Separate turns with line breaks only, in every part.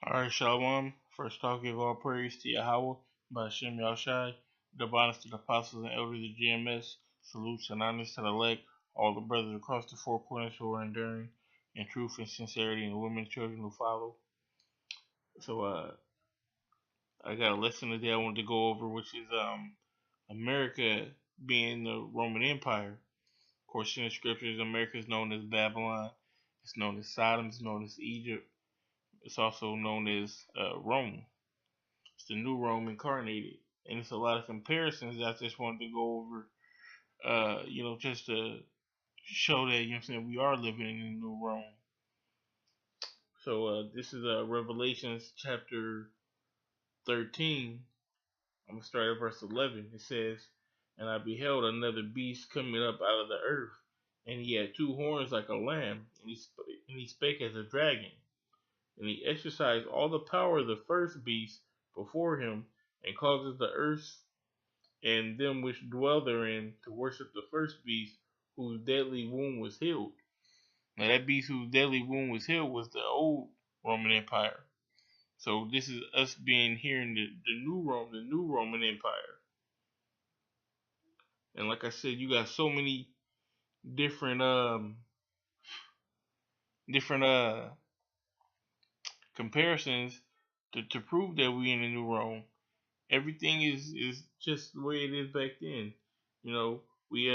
Alright, Shalom. First off, give all praise to Yahweh by Hashem Yahushai. Double honors to the apostles and elders of GMS. Salutes and honors to the elect, all the brothers across the four corners who are enduring in truth and sincerity, and the women and children who follow. So, I got a lesson today I wanted to go over, which is America being the Roman Empire. Of course, in the scriptures, America is known as Babylon. It's known as Sodom. It's known as Egypt. It's also known as Rome. It's the new Rome incarnated, and it's a lot of comparisons that I just wanted to go over. Just to show that we are living in the new Rome. So this is Revelations chapter 13. I'm gonna start at verse 11. It says, "And I beheld another beast coming up out of the earth, and he had two horns like a lamb, and he spake as a dragon, and he exercised all the power of the first beast before him, and causes the earth and them which dwell therein to worship the first beast whose deadly wound was healed." Now that beast whose deadly wound was healed was the old Roman Empire. So this is us being here in the new Rome, the new Roman Empire. And like I said, you got so many different comparisons to prove that we in the new Rome. Everything is just the way it is back then. We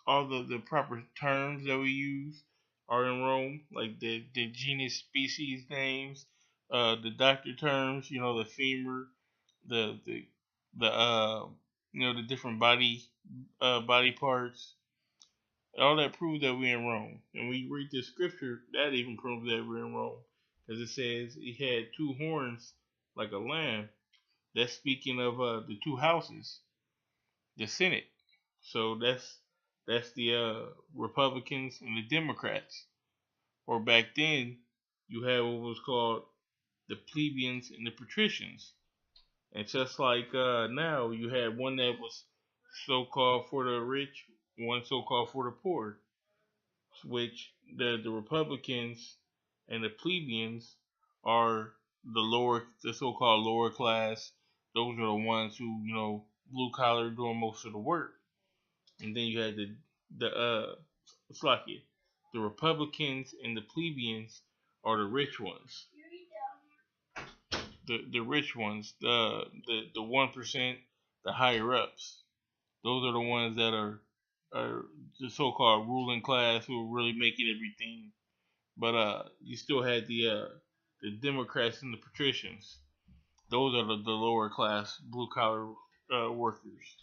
all the proper terms that we use are in Rome, like the genus species names, the doctor terms, the femur, the different body parts. All that proves that we're in Rome. And we read the scripture, that even proves that we're in Rome. Because it says he had two horns like a lamb. That's speaking of the two houses, the Senate. So that's the Republicans and the Democrats. Or back then, you had what was called the plebeians and the patricians. And just like now, you had one that was so-called for the rich, one so-called for the poor. Which the Republicans and the plebeians are the so-called lower class. Those are the ones who blue collar doing most of the work. And then you had it's like it. The Republicans and the plebeians are the rich ones. The rich ones, the 1%, the higher ups. Those are the ones that are the so-called ruling class who are really making everything. But you still had the Democrats and the patricians. Those are the lower class blue collar workers.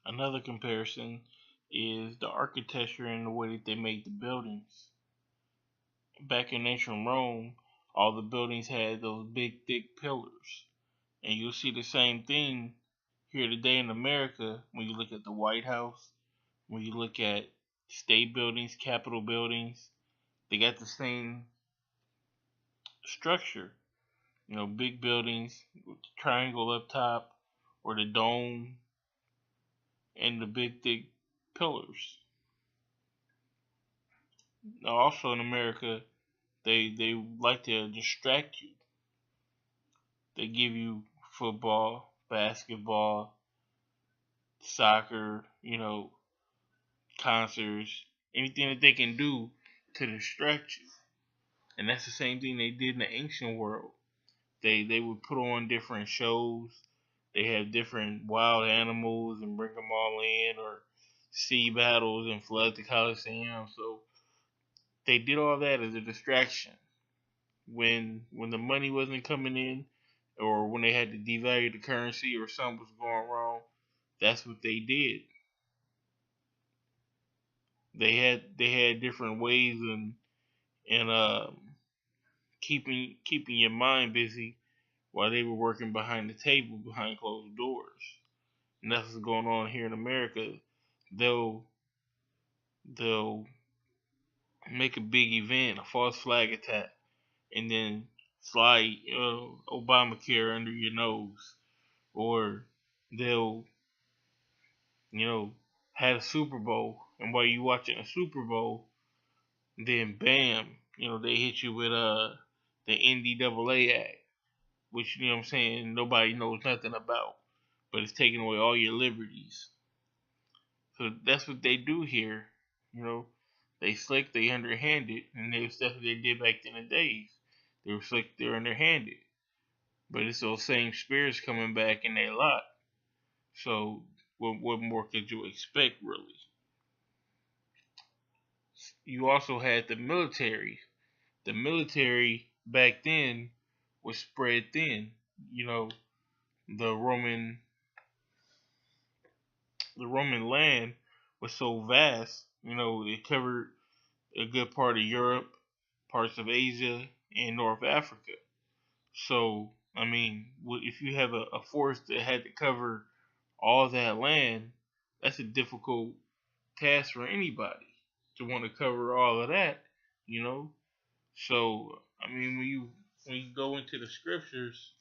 Another comparison is the architecture and the way that they made the buildings. Back in ancient Rome, all the buildings had those big, thick pillars. And you'll see the same thing here today in America when you look at the White House, when you look at state buildings, capitol buildings. They got the same structure. Big buildings with the triangle up top or the dome and the big, thick pillars. Now, also in America, they like to distract you. They give you football, basketball, soccer, concerts, anything that they can do to distract you. And that's the same thing they did in the ancient world. They would put on different shows. They have different wild animals and bring them all in, or sea battles and flood the Coliseum. So they did all that as a distraction. When the money wasn't coming in, or when they had to devalue the currency, or something was going wrong, that's what they did. They had different ways and keeping your mind busy while they were working behind the table behind closed doors. And that's what's going on here in America. They'll make a big event, a false flag attack, and then slide Obamacare under your nose, or they'll have a Super Bowl, and while you watching a Super Bowl, then bam, they hit you with the NDAA Act, which, you know what I'm saying, nobody knows nothing about, but it's taking away all your liberties. So that's what they do here. You know, they slick, they underhanded, and they stuff that they did back in the days. They were slick, they're underhanded. But it's those same spirits coming back in their lot. So what more could you expect, really? You also had the military. The military back then was spread thin. You know, the Roman the Roman land was so vast. You know, it covered a good part of Europe, parts of Asia, and North Africa. So, I mean, if you have a force that had to cover all that land, that's a difficult task for anybody to want to cover all of that, you know. So, I mean, when you go into the scriptures,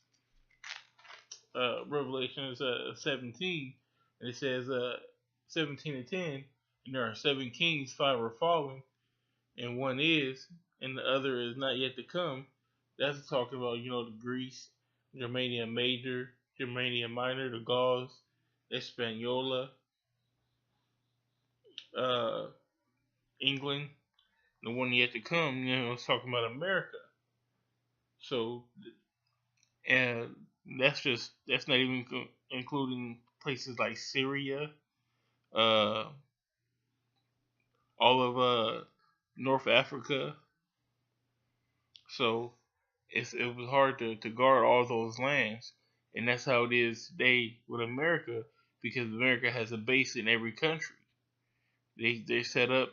Revelations 17, and it says 17 and 10, and there are 7 kings, 5 are fallen, and one is, and the other is not yet to come. That's talking about, you know, the Greece, Germania Major, Germania Minor, the Gauls, Hispaniola, uh, England, the one yet to come. You know, it's talking about America. So, and that's not even including places like Syria, uh, all of North Africa. So it was hard to guard all those lands, and that's how it is today with America, because America has a base in every country. They set up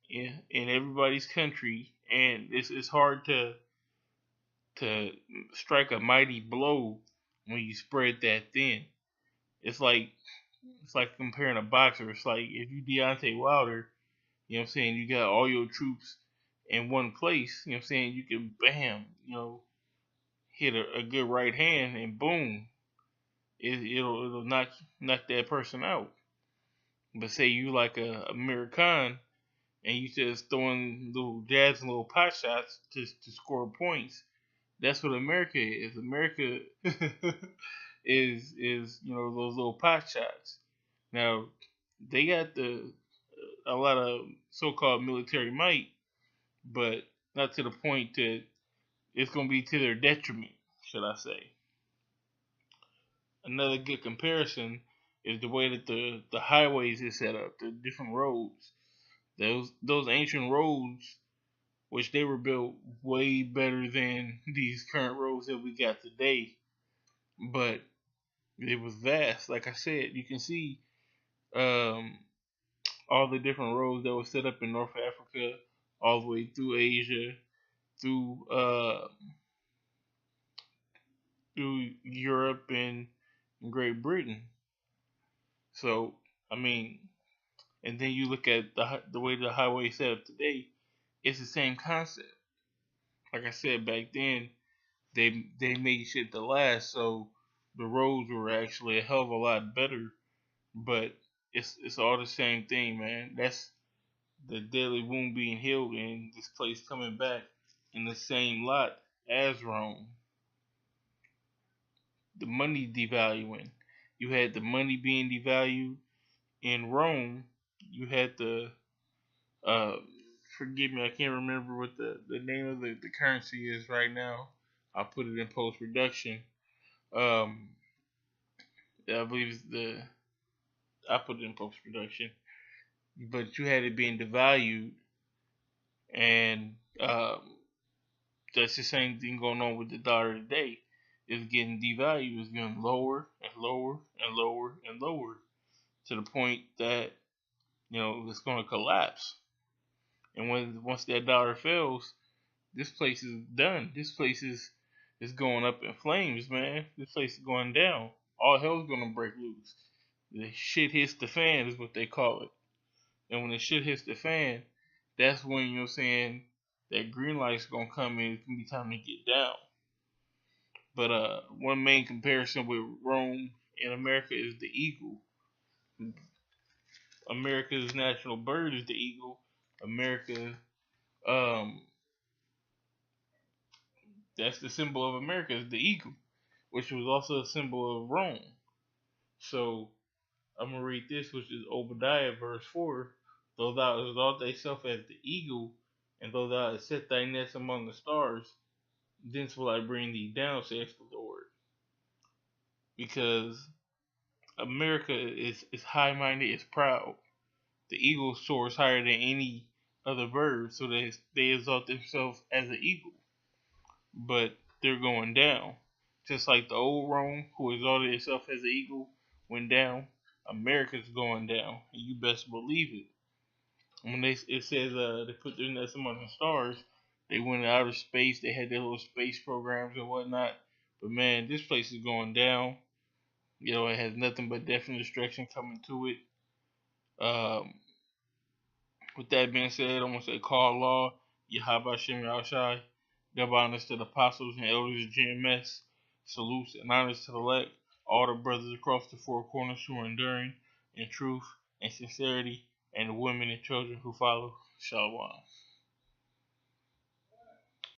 in everybody's country, and it's hard to strike a mighty blow when you spread that thin. It's like it's like comparing a boxer. It's like if you Deontay Wilder, you know what I'm saying, you got all your troops in one place, you know what I'm saying, you can bam, you know, hit a good right hand and boom, it'll knock that person out. But say you like a Amir Khan and you just throwing little jabs and little pot shots to score points. That's what America is. America is you know, those little pot shots. Now they got the a lot of so-called military might, but not to the point that it's going to be to their detriment, should I say. Another good comparison is the way that the highways is set up, the different roads. Those ancient roads, which they were built way better than these current roads that we got today, but it was vast. Like I said, you can see um, all the different roads that were set up in North Africa, all the way through Asia, through through Europe and Great Britain. So I mean, and then you look at the way the highway is set up today, it's the same concept. Like I said, back then they made shit to last, so the roads were actually a hell of a lot better. But it's all the same thing, man. That's the deadly wound being healed and this place coming back in the same lot as Rome. The money devaluing. You had the money being devalued in Rome. You had the uh, forgive me, I can't remember what the name of the currency is right now. I'll put it in post production. Um, I believe it's I put it in post production. But you had it being devalued, and that's the same thing going on with the dollar today. It's getting devalued. It's getting lower and lower and lower and lower to the point that, you know, it's going to collapse. And once that dollar fails, this place is done. This place is going up in flames, man. This place is going down. All hell's gonna break loose. The shit hits the fan is what they call it. And when the shit hits the fan, that's when, you know what I'm saying, that green light's gonna come in. It's gonna be time to get down. But one main comparison with Rome and America is the eagle. America's national bird is the eagle. America um That's the symbol of America, is the eagle, which was also a symbol of Rome. So I'm gonna read this, which is Obadiah verse 4. Though thou exalt thyself as the eagle, and though thou hast set thy nest among the stars, thence will I bring thee down, saith the Lord. Because America is high minded, is proud. The eagle soars higher than any other bird, so they exalt themselves as an eagle. But they're going down. Just like the old Rome, who exalted itself as an eagle, went down, America's going down. And you best believe it. When it says they put their nest among the stars, they went out of space, they had their little space programs and whatnot. But man, this place is going down. You know, it has nothing but death and destruction coming to it. Um, with that being said, I'm gonna say call law, Yahweh Shem Yahushai, double honors to the apostles and elders of GMS, salutes and honors to the elect, all the brothers across the four corners who are enduring in truth and sincerity, and the women and children who follow. Shalom.